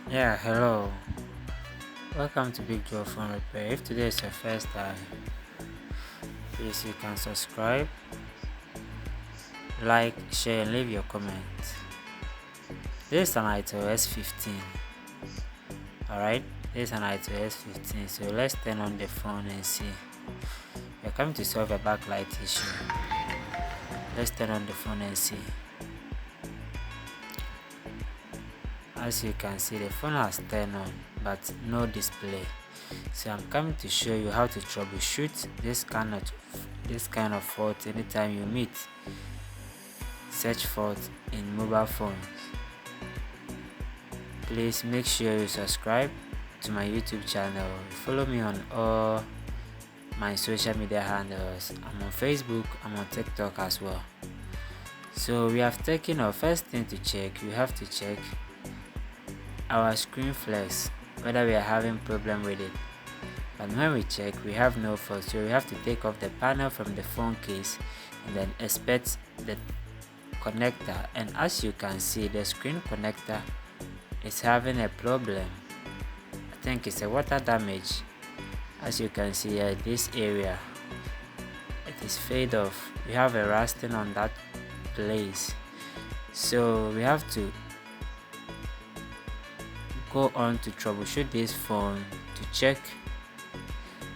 Yeah, hello. Welcome to Big Joe Phone Repair. If today is your first time, please you can subscribe, like, share, and leave your comment. This is an Itel S15. Alright, this is an Itel S15. So let's turn on the phone and see. We're coming to solve a backlight issue. Let's turn on the phone and see. As you can see, the phone has turned on but no display. So I'm coming to show you how to troubleshoot this kind of fault anytime you meet such fault in mobile phones. Please make sure you subscribe to my YouTube channel. Follow me on all my social media handles. I'm on Facebook, I'm on TikTok as well. So we have taken our first thing to check. We have to check our screen flex, whether we are having problem with it. But when we check, we have no fault, so we have to take off the panel from the phone case and then inspect the connector. And as you can see, the screen connector is having a problem. I think it's a water damage. As you can see here, this area, it is fade off. We have a rusting on that place, so we have to go on to troubleshoot this phone to check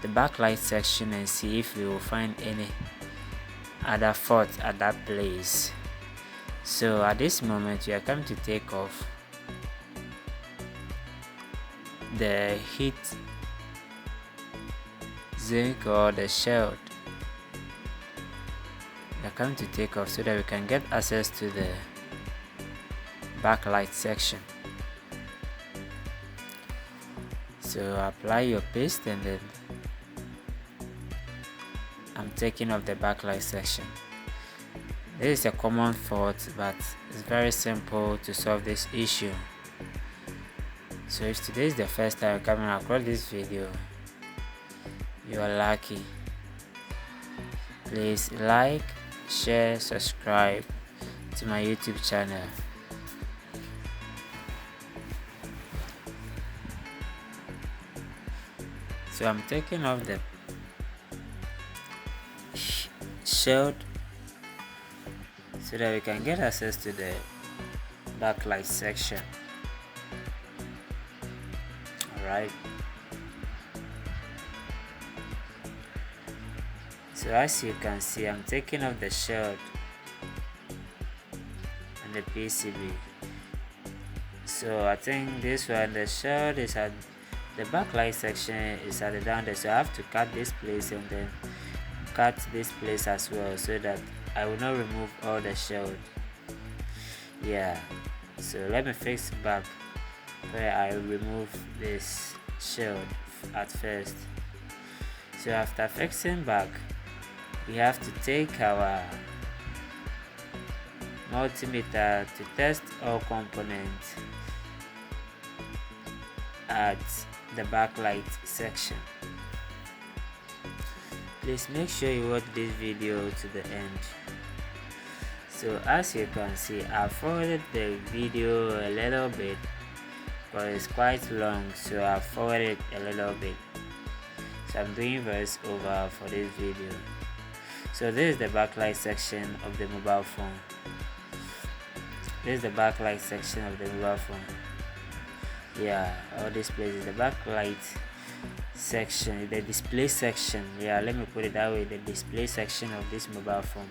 the backlight section and see if we will find any other fault at that place. So at this moment, we are coming to take off the heat zinc or the shield. We are coming to take off so that we can get access to the backlight section. So apply your paste and then I'm taking off the backlight section. This is a common fault, but it's very simple to solve this issue. So if today is the first time coming across this video, you are lucky. Please like, share, subscribe to my YouTube channel. So I'm taking off the shield so that we can get access to the backlight section. Alright, so as you can see, I'm taking off the shield and the PCB. So I think this one, the shield is at the backlight section is at the down there, so I have to cut this place and then cut this place as well, so that I will not remove all the shield. Yeah, so let me fix back where I remove this shield at first. So after fixing back, we have to take our multimeter to test all components at the backlight section. Please make sure you watch this video to the end. So as you can see, I forwarded the video a little bit but it's quite long, so I forwarded a little bit. So I'm doing voice over for this video. So this is the backlight section of the mobile phone. This is the backlight section of the mobile phone. Yeah, all this place is the backlight section, the display section. Yeah, let me put it that way, the display section of this mobile phone.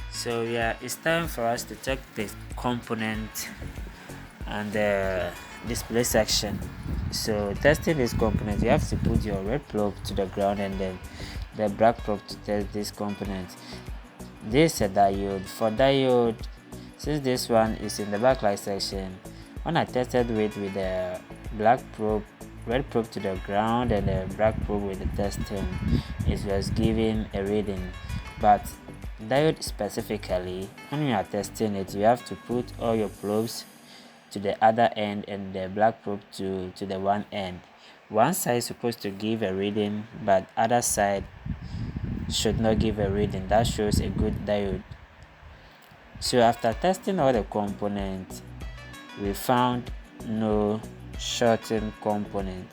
So yeah, it's time for us to check the component and the display section. So testing this component, you have to put your red probe to the ground and then the black probe to test this component. This is a diode. For diode, since this one is in the backlight section, when I tested with the black probe, red probe to the ground and the black probe with the testing, it was giving a reading. But diode specifically, when you are testing it, you have to put all your probes to the other end and the black probe to the one end. One side is supposed to give a reading, but other side should not give a reading. That shows a good diode. So after testing all the components, we found no shorting component.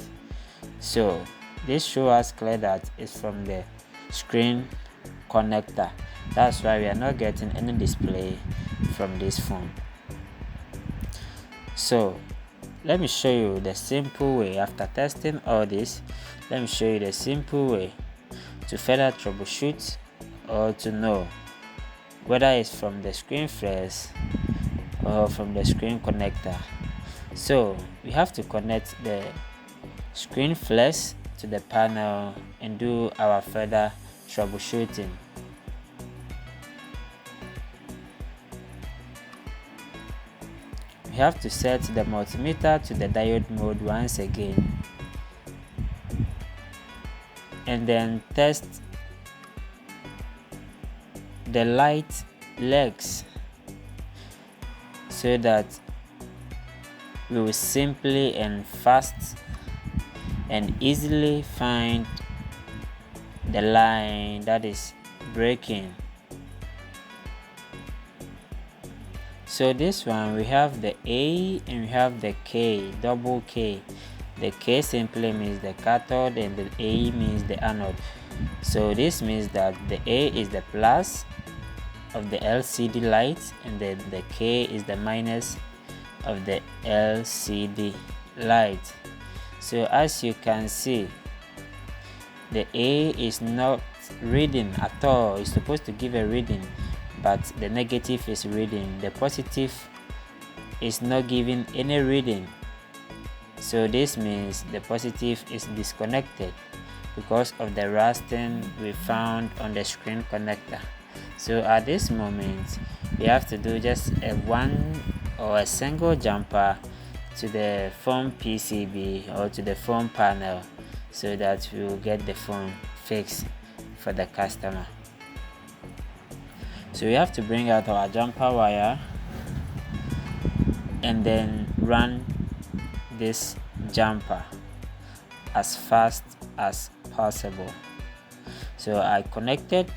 So this shows us clear that it's from the screen connector. That's why we are not getting any display from this phone. So let me show you the simple way. After testing all this, let me show you the simple way to further troubleshoot or to know whether it's from the screen flares or from the screen connector. So we have to connect the screen flares to the panel and do our further troubleshooting. We have to set the multimeter to the diode mode once again and then test the light legs so that we will simply and fast and easily find the line that is breaking. So this one, we have the A and we have the K, double K. The K simply means the cathode and the A means the anode. So this means that the A is the plus of the LCD light and then the K is the minus of the LCD light. So as you can see, the A is not reading at all. It's supposed to give a reading, but the negative is reading. The positive is not giving any reading. So this means the positive is disconnected because of the rusting we found on the screen connector. So at this moment, we have to do just a single jumper to the phone PCB or to the phone panel so that we will get the phone fixed for the customer. So we have to bring out our jumper wire and then run this jumper as fast as possible. So I connected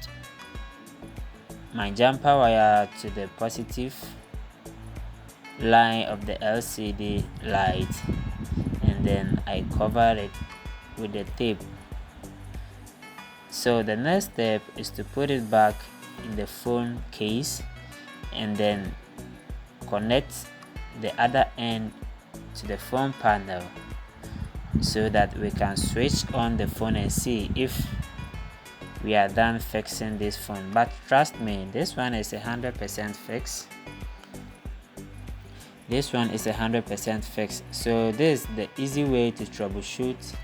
my jumper wire to the positive line of the LCD light and then I covered it with the tape. So the next step is to put it back in the phone case and then connect the other end to the phone panel so that we can switch on the phone and see if we are done fixing this phone. But trust me, this one is 100% fixed. This one is 100% fixed. So this is the easy way to troubleshoot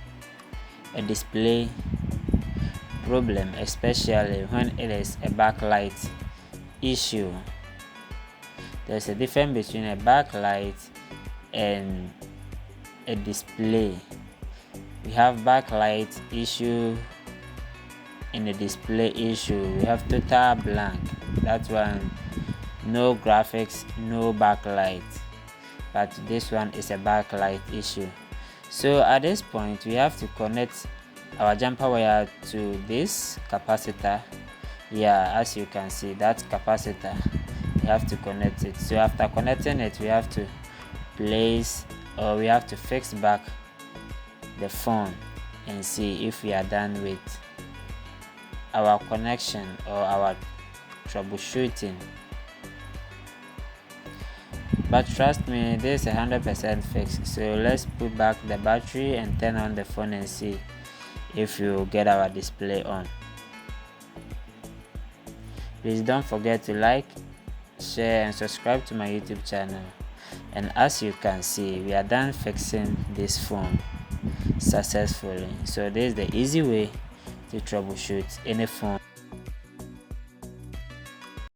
a display problem, especially when it is a backlight issue. There's a difference between a backlight and a display. We have backlight issue and a display issue. We have total blank. That one, no graphics, no backlight. But this one is a backlight issue. So at this point, we have to connect our jumper wire to this capacitor. Yeah, as you can see, that capacitor, we have to connect it. So after connecting it, we have to fix back the phone and see if we are done with our connection or our troubleshooting. But trust me, this is 100% fixed. So let's put back the battery and turn on the phone and see if you get our display on. Please don't forget to like, share and subscribe to my YouTube channel. And as you can see, we are done fixing this phone successfully. So this is the easy way to troubleshoot any phone.